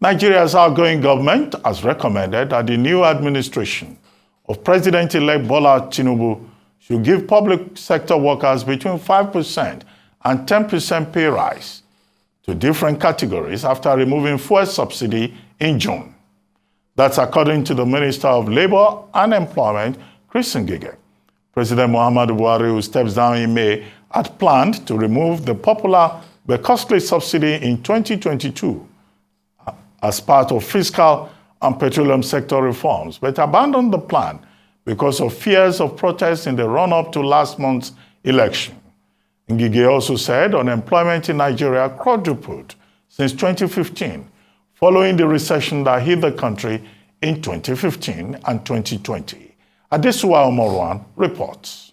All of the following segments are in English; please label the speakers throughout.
Speaker 1: Nigeria's outgoing government has recommended that the new administration of President-elect Bola Tinubu should give public sector workers between 5% and 10% pay rise to different categories after removing fuel subsidy in June. That's according to the Minister of Labour and Employment, Chris Ngwu. President Muhammadu Buhari, who steps down in May, had planned to remove the popular but costly subsidy in 2022 as part of fiscal and petroleum sector reforms, but abandoned the plan because of fears of protests in the run-up to last month's election. Ngige also said unemployment in Nigeria quadrupled since 2015, following the recession that hit the country in 2015 and 2020. Adesuwa Omorwan reports.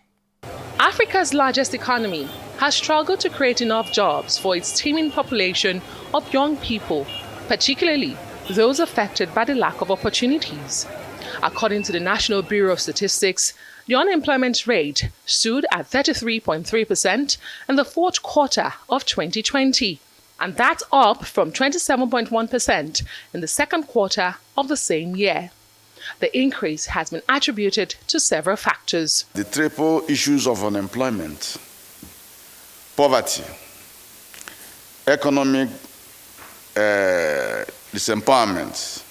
Speaker 2: Africa's largest economy has struggled to create enough jobs for its teeming population of young people, particularly those affected by the lack of opportunities. According to the National Bureau of Statistics, the unemployment rate stood at 33.3% in the fourth quarter of 2020, and that's up from 27.1% in the second quarter of the same year. The increase has been attributed to several factors.
Speaker 3: The triple issues of unemployment, poverty, economic disempowerment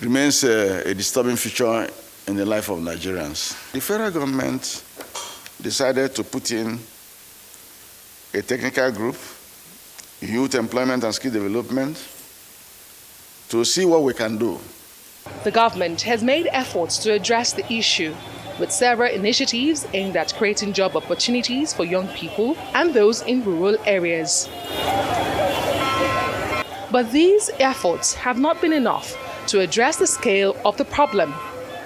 Speaker 3: remains a disturbing feature in the life of Nigerians. The federal government decided to put in a technical group, youth employment and skill development, to see what we can do.
Speaker 2: The government has made efforts to address the issue with several initiatives aimed at creating job opportunities for young people and those in rural areas. But these efforts have not been enough to address the scale of the problem,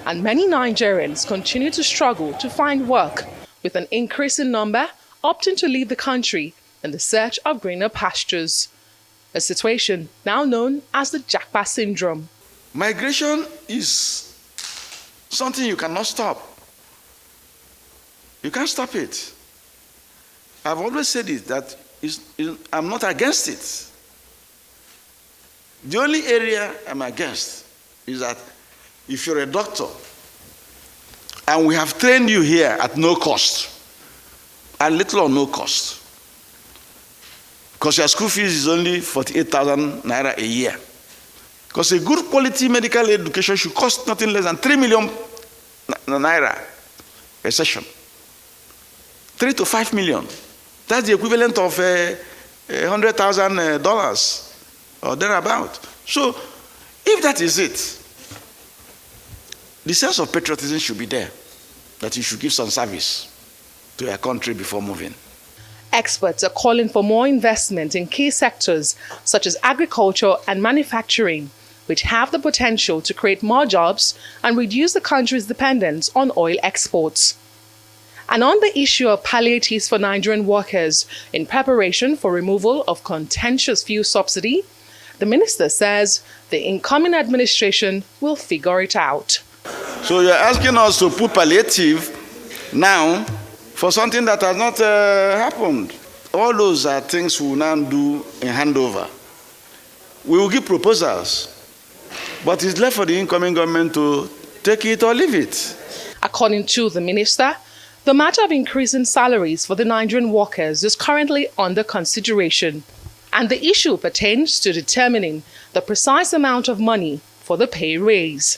Speaker 2: and many Nigerians continue to struggle to find work, with an increasing number opting to leave the country in the search of greener pastures, a situation now known as the Japa syndrome.
Speaker 3: Migration is something you cannot stop. You can't stop it. I've always said it, that I'm not against it. The only area I'm against is that if you're a doctor and we have trained you here at no cost, and little or no cost, because your school fees is only 48,000 naira a year. Because a good quality medical education should cost nothing less than 3 million naira a session. 3 to 5 million. That's the equivalent of $100,000 or thereabout. So, if that is it, the sense of patriotism should be there, that you should give some service to your country before moving.
Speaker 2: Experts are calling for more investment in key sectors such as agriculture and manufacturing, which have the potential to create more jobs and reduce the country's dependence on oil exports. And on the issue of palliatives for Nigerian workers in preparation for removal of contentious fuel subsidy, the minister says the incoming administration will figure it out.
Speaker 3: So you're asking us to put palliative now for something that has not happened. All those are things we will now do in handover. We will give proposals, but it's left for the incoming government to take it or leave it.
Speaker 2: According to the minister, the matter of increasing salaries for the Nigerian workers is currently under consideration, and the issue pertains to determining the precise amount of money for the pay raise.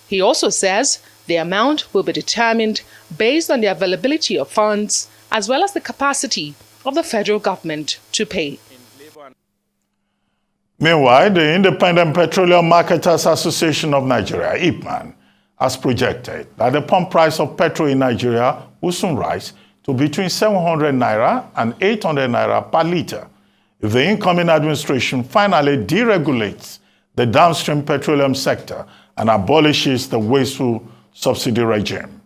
Speaker 2: He also says the amount will be determined based on the availability of funds as well as the capacity of the federal government to pay.
Speaker 1: Meanwhile, the Independent Petroleum Marketers Association of Nigeria, IPMAN, has projected that the pump price of petrol in Nigeria will soon rise to between 700 naira and 800 naira per litre if the incoming administration finally deregulates the downstream petroleum sector and abolishes the wasteful subsidy regime.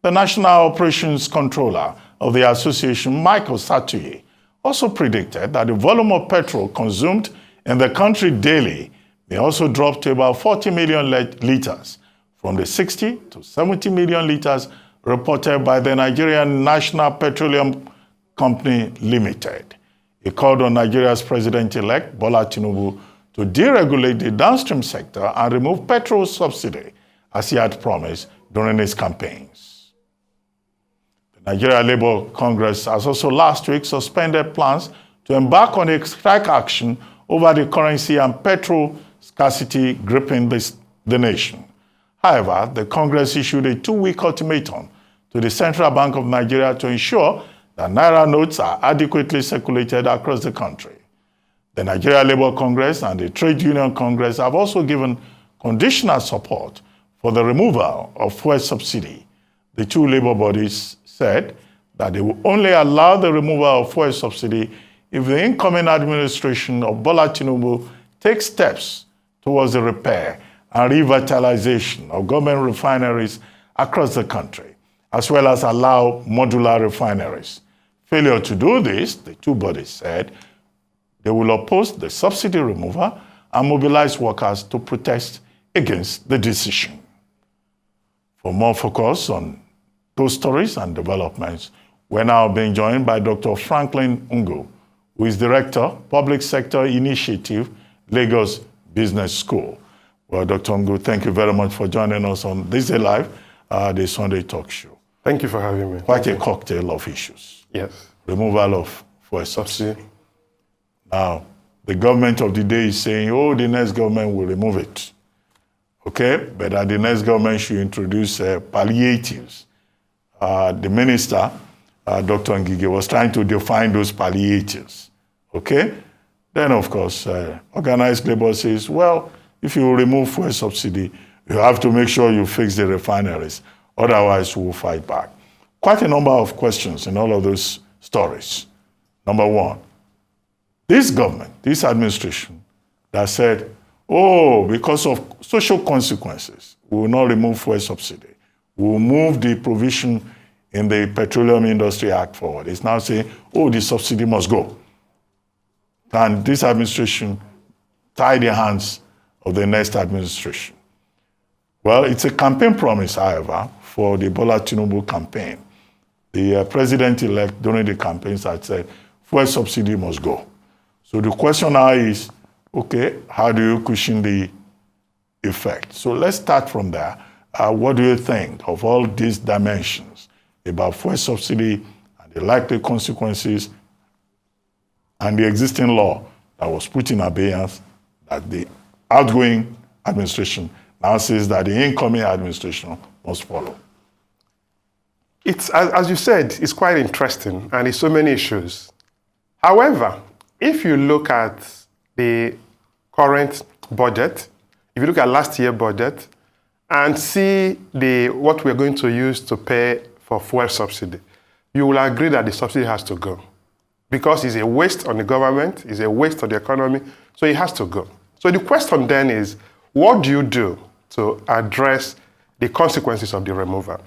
Speaker 1: The National Operations Controller of the association, Michael Satuye, also predicted that the volume of petrol consumed in the country daily may also drop to about 40 million litres from the 60 to 70 million litres reported by the Nigerian National Petroleum Company Limited. He called on Nigeria's president-elect, Bola Tinubu, to deregulate the downstream sector and remove petrol subsidy, as he had promised during his campaigns. The Nigeria Labour Congress has also last week suspended plans to embark on a strike action over the currency and petrol scarcity gripping the nation. However, the Congress issued a 2-week ultimatum to the Central Bank of Nigeria to ensure that Naira notes are adequately circulated across the country. The Nigeria Labour Congress and the Trade Union Congress have also given conditional support for the removal of fuel subsidy. The two labor bodies said that they will only allow the removal of fuel subsidy if the incoming administration of Bola Tinubu takes steps towards the repair and revitalization of government refineries across the country, as well as allow modular refineries. Failure to do this, the two bodies said, they will oppose the subsidy removal and mobilize workers to protest against the decision. For more focus on those stories and developments, we're now being joined by Dr. Franklin Ngwu, who is Director, Public Sector Initiative, Lagos Business School. Well, Dr. Ngwu, thank you very much for joining us on This Day Live, the Sunday talk show.
Speaker 4: Thank you for having me.
Speaker 1: Quite a cocktail of issues.
Speaker 4: Yes.
Speaker 1: Removal of fuel subsidy. Now, the government of the day is saying, oh, the next government will remove it. Okay, but the next government should introduce palliatives. The minister, Dr. Ngige, was trying to define those palliatives. Okay? Then, of course, organized labor says, well, if you remove fuel subsidy, you have to make sure you fix the refineries. Otherwise, we'll fight back. Quite a number of questions in all of those stories. Number one, this government, this administration, that said, oh, because of social consequences, we will not remove fuel subsidy. We will move the provision in the Petroleum Industry Act forward. It's now saying, oh, the subsidy must go. And this administration tie the hands of the next administration. Well, it's a campaign promise, however, for the Bola Tinubu campaign. The president-elect during the campaigns had said, fuel subsidy must go. So the question now is, okay, how do you cushion the effect? So let's start from there. What do you think of all these dimensions about fuel subsidy and the likely consequences and the existing law that was put in abeyance that the outgoing administration now says that the incoming administration must follow?
Speaker 4: It's, as you said, it's quite interesting and it's so many issues. However, if you look at the current budget, if you look at last year's budget and see what we're going to use to pay for fuel subsidy, you will agree that the subsidy has to go because it's a waste on the government, it's a waste on the economy, so it has to go. So the question then is, what do you do to address the consequences of the removal?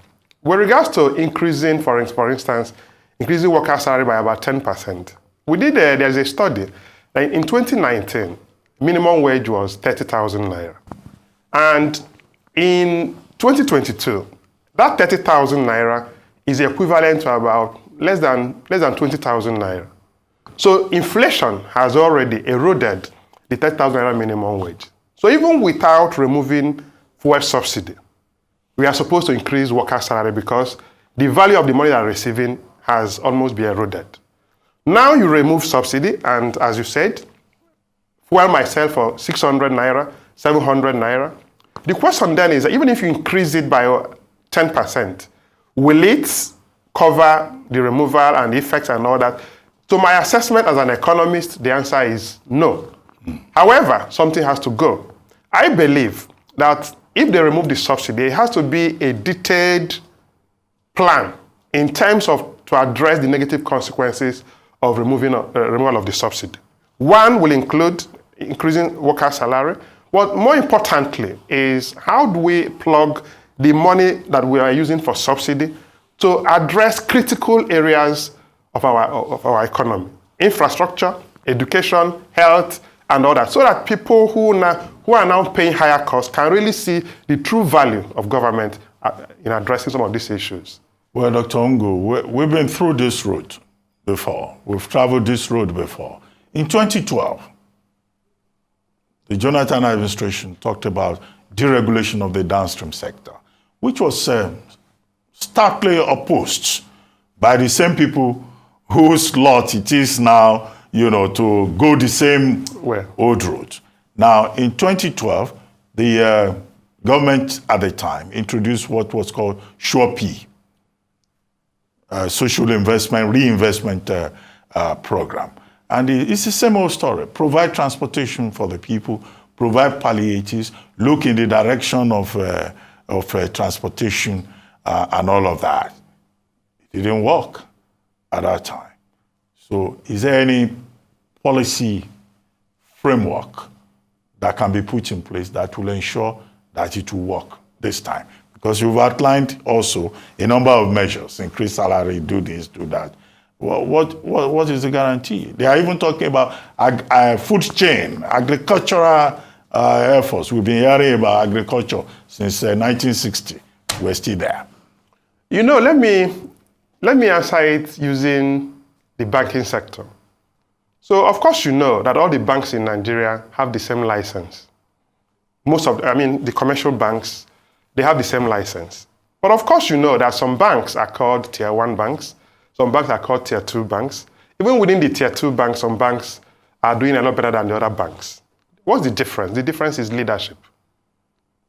Speaker 4: With regards to increasing, for instance, increasing worker salary by about 10%, there's a study that in 2019, minimum wage was 30,000 naira. And in 2022, that 30,000 naira is equivalent to about less than 20,000 naira. So inflation has already eroded the 30,000 naira minimum wage. So even without removing fuel subsidy, we are supposed to increase worker salary because the value of the money they're receiving has almost been eroded. Now you remove subsidy, and as you said, fuel myself for 600 naira, 700 naira. The question then is that even if you increase it by 10%, will it cover the removal and the effects and all that? To my assessment as an economist, the answer is no. However, something has to go. I believe that if they remove the subsidy, it has to be a detailed plan in terms of to address the negative consequences of removal of the subsidy. One will include increasing worker salary, but more importantly is how do we plug the money that we are using for subsidy to address critical areas of our economy, infrastructure, education, health, and all that, so that people who are now paying higher costs can really see the true value of government in addressing some of these issues.
Speaker 1: Well, Dr. Ngwu, we've been through this route before. We've traveled this road before. In 2012, the Jonathan administration talked about deregulation of the downstream sector, which was starkly opposed by the same people whose lot it is now, to go the same old route. Now, in 2012, the government at the time introduced what was called SureP, Social Investment Reinvestment Program. And it's the same old story. Provide transportation for the people, provide palliatives, look in the direction of transportation and all of that. It didn't work at that time. So is there any policy framework that can be put in place that will ensure that it will work this time? Because you've outlined also a number of measures, increase salary, do this, do that. What is the guarantee? They are even talking about food chain, agricultural efforts. We've been hearing about agriculture since 1960. We're still there.
Speaker 4: Let me answer it using the banking sector. So, of course, that all the banks in Nigeria have the same license. The commercial banks, they have the same license. But of course, that some banks are called Tier 1 banks, some banks are called Tier 2 banks. Even within the Tier 2 banks, some banks are doing a lot better than the other banks. What's the difference? The difference is leadership.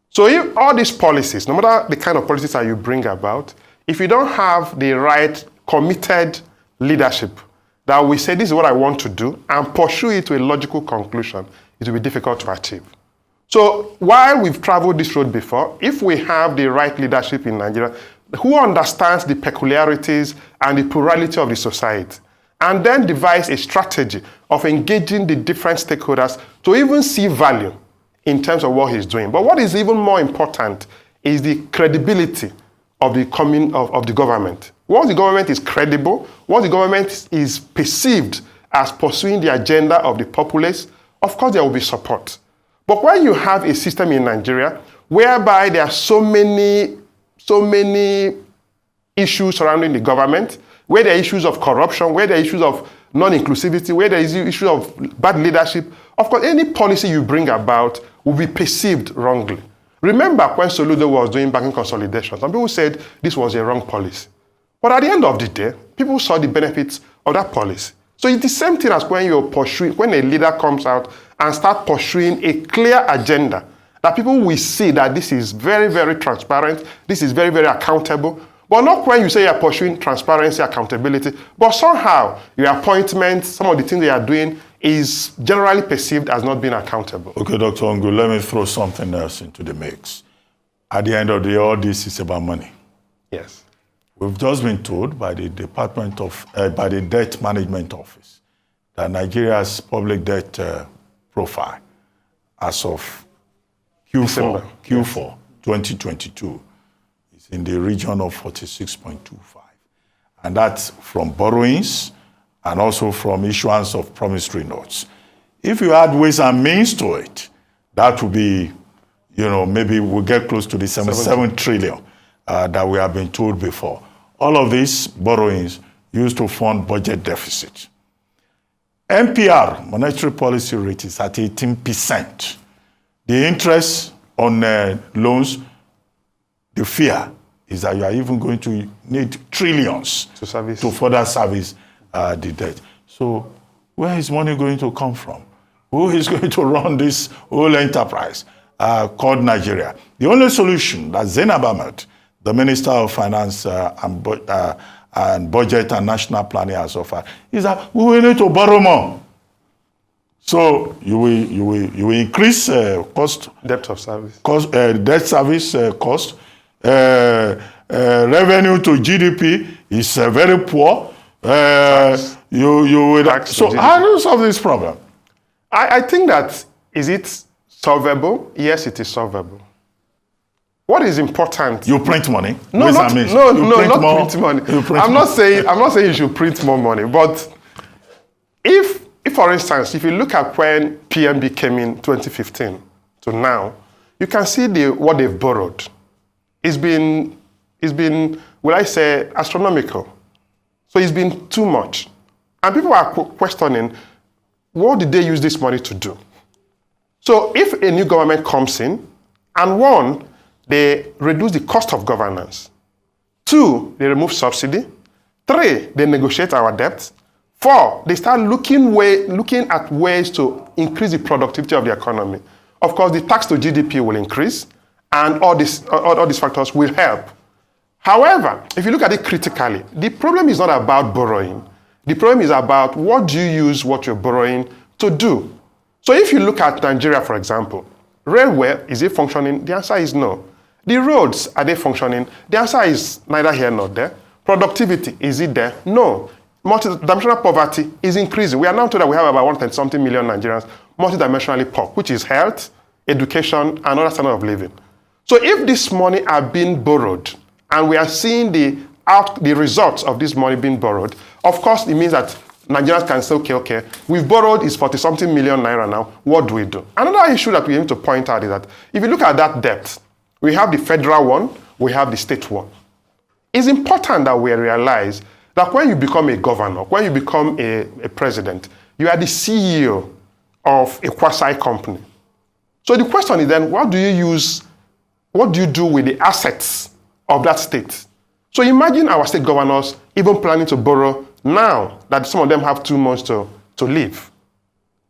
Speaker 4: So if all these policies, no matter the kind of policies that you bring about, if you don't have the right committed leadership that we say this is what I want to do and pursue it to a logical conclusion, it will be difficult to achieve. So while we've traveled this road before, if we have the right leadership in Nigeria who understands the peculiarities and the plurality of the society, and then devise a strategy of engaging the different stakeholders to even see value in terms of what he's doing. But what is even more important is the credibility of the government. Once the government is credible, once the government is perceived as pursuing the agenda of the populace, of course there will be support. But when you have a system in Nigeria whereby there are so many issues surrounding the government, where there are issues of corruption, where there are issues of non-inclusivity, where there is issues of bad leadership, of course any policy you bring about will be perceived wrongly. Remember when Soludo was doing banking consolidation, some people said this was a wrong policy. But at the end of the day, people saw the benefits of that policy. So it's the same thing as when when a leader comes out and start pursuing a clear agenda that people will see that this is very, very transparent, this is very, very accountable. But not when you say you're pursuing transparency, accountability, but somehow your appointments, some of the things they are doing is generally perceived as not being accountable.
Speaker 1: Okay, Dr. Ngwu, let me throw something else into the mix. At the end of the day, all this is about money.
Speaker 4: Yes.
Speaker 1: We've just been told by the by the Debt Management Office that Nigeria's public debt profile as of Q4 2022 is in the region of 46.25. And that's from borrowings and also from issuance of promissory notes. If you add ways and means to it, that would be, maybe we'll get close to the 77 trillion that we have been told before. All of these borrowings used to fund budget deficit. MPR, monetary policy rate, is at 18%. The interest on loans, the fear is that you are even going to need trillions to further service the debt. So where is money going to come from? Who is going to run this whole enterprise called Nigeria? The only solution that Zainab Ahmed, the Minister of Finance and Budget and National Planning has offered, is that we will need to borrow more. So you will increase cost,
Speaker 4: debt of service,
Speaker 1: cost, debt service cost. Revenue to GDP is very poor. So how do you solve this problem?
Speaker 4: I think that, is it solvable? Yes, it is solvable. What is important?
Speaker 1: You print money.
Speaker 4: No, not print money. I'm not saying you should print more money. But if for instance, if you look at when PMB came in 2015 to now, you can see what they've borrowed. It's been, will I say, astronomical. So it's been too much. And people are questioning, what did they use this money to do? So if a new government comes in, and one, they reduce the cost of governance. Two, they remove subsidy. Three, they negotiate our debt. Four, they start looking at ways to increase the productivity of the economy. Of course, the tax to GDP will increase, and all these factors will help. However, if you look at it critically, the problem is not about borrowing. The problem is about what do you use what you're borrowing to do. So if you look at Nigeria, for example, railway, is it functioning? The answer is no. The roads, are they functioning? The answer is neither here nor there. Productivity, is it there? No. Multidimensional poverty is increasing. We are now told that we have about 1.something million Nigerians multidimensionally poor, which is health, education, and other standard of living. So if this money are being borrowed, and we are seeing the results of this money being borrowed, of course, it means that Nigerians can say, okay, we've borrowed is 40-something million naira now, what do we do? Another issue that we need to point out is that if you look at that debt, we have the federal one, we have the state one. It's important that we realize that when you become a governor, when you become a president, you are the CEO of a quasi-company. So the question is then, what do you do with the assets of that state? So imagine our state governors even planning to borrow now that some of them have 2 months to live.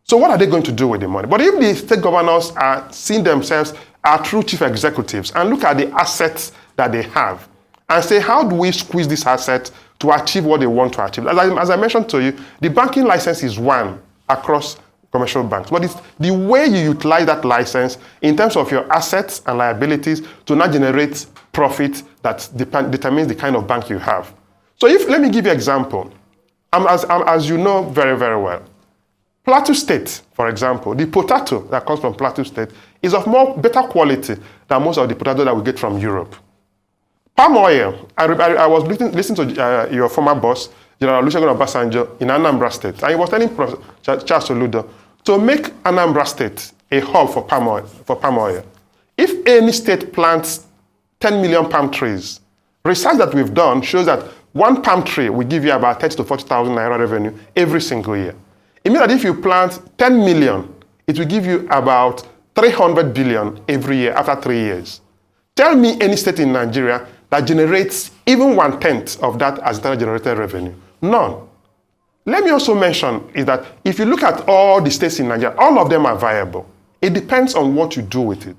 Speaker 4: So what are they going to do with the money? But if the state governors are seeing themselves as true chief executives and look at the assets that they have and say, how do we squeeze this asset to achieve what they want to achieve? As I mentioned to you, the banking license is one across commercial banks, but it's the way you utilize that license in terms of your assets and liabilities to now generate profit that determines the kind of bank you have. So let me give you an example. As you know very, very well, Plateau State, for example, the potato that comes from Plateau State is of better quality than most of the potato that we get from Europe. Palm oil, I was listening to your former boss, General Olusegun Obasanjo, in Anambra State, and he was telling Charles Soludo to make Anambra State a hub for palm oil. If any state plants 10 million palm trees, research that we've done shows that one palm tree will give you about 30 to 40,000 naira revenue every single year. It means that if you plant 10 million, it will give you about 300 billion every year after 3 years. Tell me any state in Nigeria that generates even 1/10 of that as internal generated revenue. None. Let me also mention is that if you look at all the states in Nigeria, all of them are viable. It depends on what you do with it.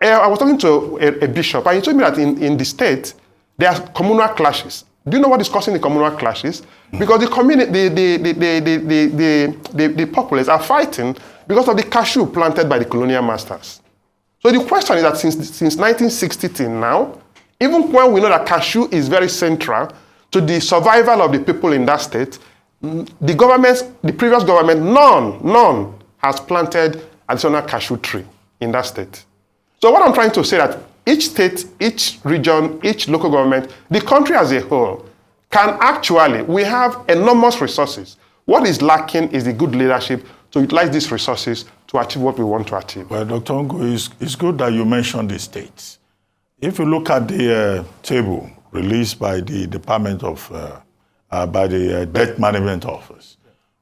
Speaker 4: I was talking to a bishop, and he told me that in the state, there are communal clashes. Do you know what is causing the communal clashes? Because the community, the populace are fighting because of the cashew planted by the colonial masters. So the question is that since 1960 till now, even when we know that cashew is very central to the survival of the people in that state, the previous government, none has planted additional cashew tree in that state. So what I'm trying to say that each state, each region, each local government, the country as a whole, we have enormous resources. What is lacking is the good leadership to utilize these resources to achieve what we want to achieve.
Speaker 1: Well, Dr. Ngwu, it's good that you mentioned the states. If you look at the table released by the Department of, by the Debt Management Office,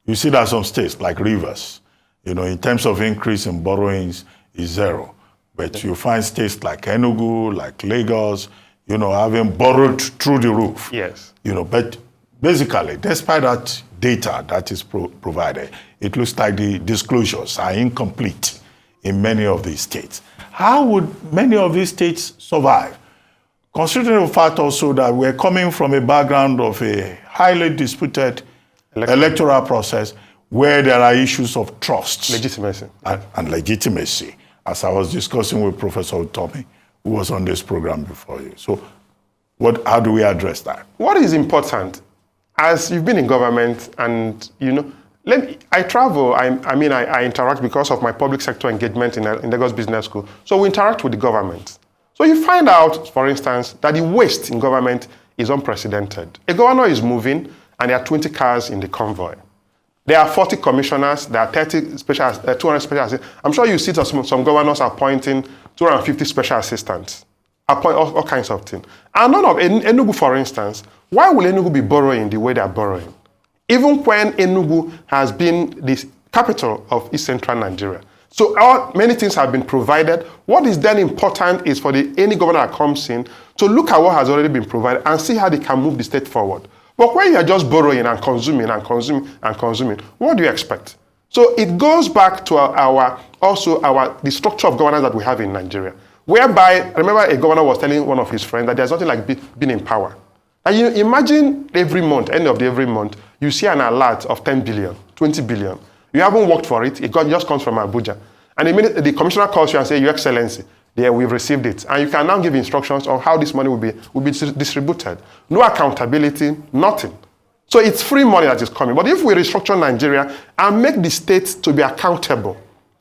Speaker 1: you see that some states like Rivers, in terms of increase in borrowings is zero. But you find states like Enugu, like Lagos, having borrowed through the roof.
Speaker 4: Yes.
Speaker 1: But basically, despite that data that is provided, it looks like the disclosures are incomplete in many of these states. How would many of these states survive? Considering the fact also that we're coming from a background of a highly disputed electoral process where there are issues of trust.
Speaker 4: Legitimacy.
Speaker 1: And legitimacy, as I was discussing with Professor Tommy, who was on this program before you. So how do we address that?
Speaker 4: What is important, as you've been in government and, I travel, I interact because of my public sector engagement in Lagos Business School. So we interact with the government. So you find out, for instance, that the waste in government is unprecedented. A governor is moving and there are 20 cars in the convoy. There are 40 commissioners, there are 200 special assistants. I'm sure you see some governors appointing 250 special assistants, appoint all kinds of things. And none of Enugu, for instance, why will Enugu be borrowing the way they are borrowing? Even when Enugu has been the capital of East Central Nigeria. So many things have been provided. What is then important is for any governor that comes in to look at what has already been provided and see how they can move the state forward. But when you are just borrowing and consuming and consuming and consuming, what do you expect? So it goes back to the structure of governance that we have in Nigeria, whereby, I remember a governor was telling one of his friends that there's nothing like being in power. And you imagine every month, end of every month, you see an alert of 10 billion, 20 billion. You haven't worked for it, just comes from Abuja. And the commissioner calls you and says, Your Excellency, yeah, we've received it. And you can now give instructions on how this money will be distributed. No accountability, nothing. So it's free money that is coming. But if we restructure Nigeria and make the state to be accountable,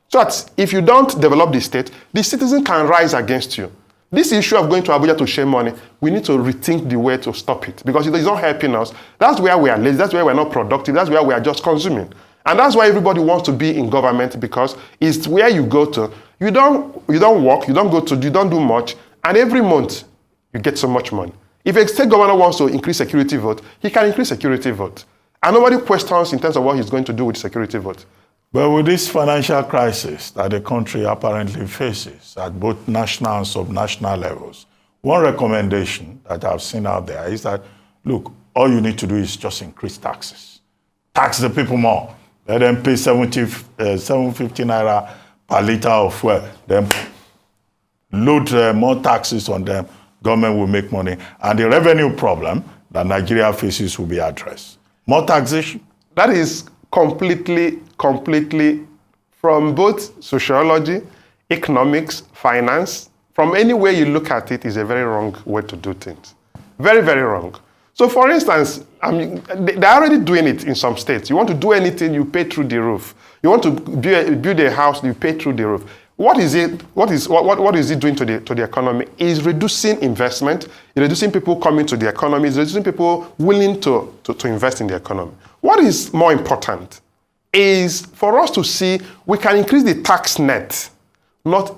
Speaker 4: so that if you don't develop the state, the citizen can rise against you. This issue of going to Abuja to share money, we need to rethink the way to stop it because it's not helping us. That's where we are lazy. That's where we're not productive. That's where we are just consuming. And that's why everybody wants to be in government because it's where you go to. You don't work, you don't do much, and every month you get so much money. If a state governor wants to increase security vote, he can increase security vote. And nobody questions in terms of what he's going to do with security vote.
Speaker 1: But with this financial crisis that the country apparently faces at both national and subnational levels, one recommendation that I've seen out there is that, look, all you need to do is just increase taxes. Tax the people more. Let them pay 750 naira per liter of fuel. Then load more taxes on them. Government will make money. And the revenue problem that Nigeria faces will be addressed. More taxation.
Speaker 4: That is completely from both sociology, economics, finance, from any way you look at it is a very wrong way to do things. Very, very wrong. So for instance, they're already doing it in some states. You want to do anything, you pay through the roof. You want to build a house, you pay through the roof. What is it doing to the economy? It's reducing investment, it's reducing people coming to the economy, it's reducing people willing to invest in the economy. What is more important is for us to see we can increase the tax net, not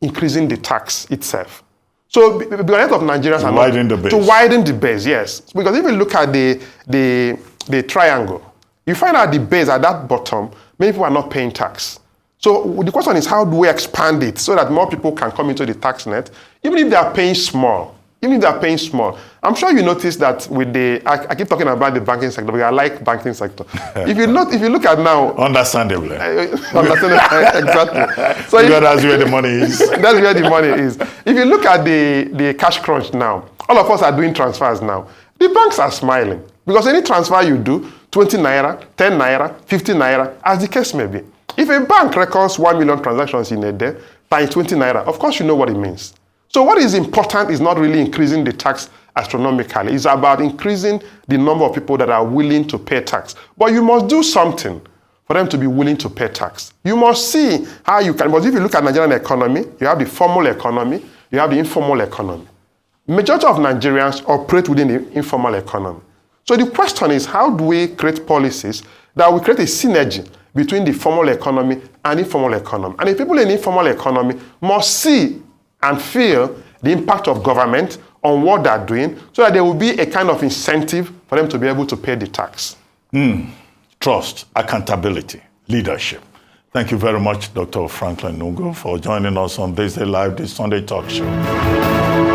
Speaker 4: increasing the tax itself. So the net of Nigerians
Speaker 1: to widen the base.
Speaker 4: To widen the base, yes. Because if you look at the triangle, you find out the base at that bottom, many people are not paying tax. So the question is, how do we expand it so that more people can come into the tax net, even if they are paying small? I'm sure you noticed that with I keep talking about the banking sector, because I like banking sector. If you look at now,
Speaker 1: understandably,
Speaker 4: exactly.
Speaker 1: So that's where the money is.
Speaker 4: That's where the money is. If you look at the cash crunch now, all of us are doing transfers now. The banks are smiling because any transfer you do, 20 naira, 10 naira, 50 naira, as the case may be. If a bank records 1 million transactions in a day times 20 naira, of course you know what it means. So what is important is not really increasing the tax astronomically. It's about increasing the number of people that are willing to pay tax. But you must do something for them to be willing to pay tax. You must see how you can, because if you look at Nigerian economy, you have the formal economy, you have the informal economy. Majority of Nigerians operate within the informal economy. So the question is, how do we create policies that will create a synergy between the formal economy and informal economy? And the people in the informal economy must see and feel the impact of government on what they're doing so that there will be a kind of incentive for them to be able to pay the tax.
Speaker 1: Trust, accountability, leadership. Thank you very much, Dr. Franklin Ngwu, for joining us on This Day Live, this Sunday talk show.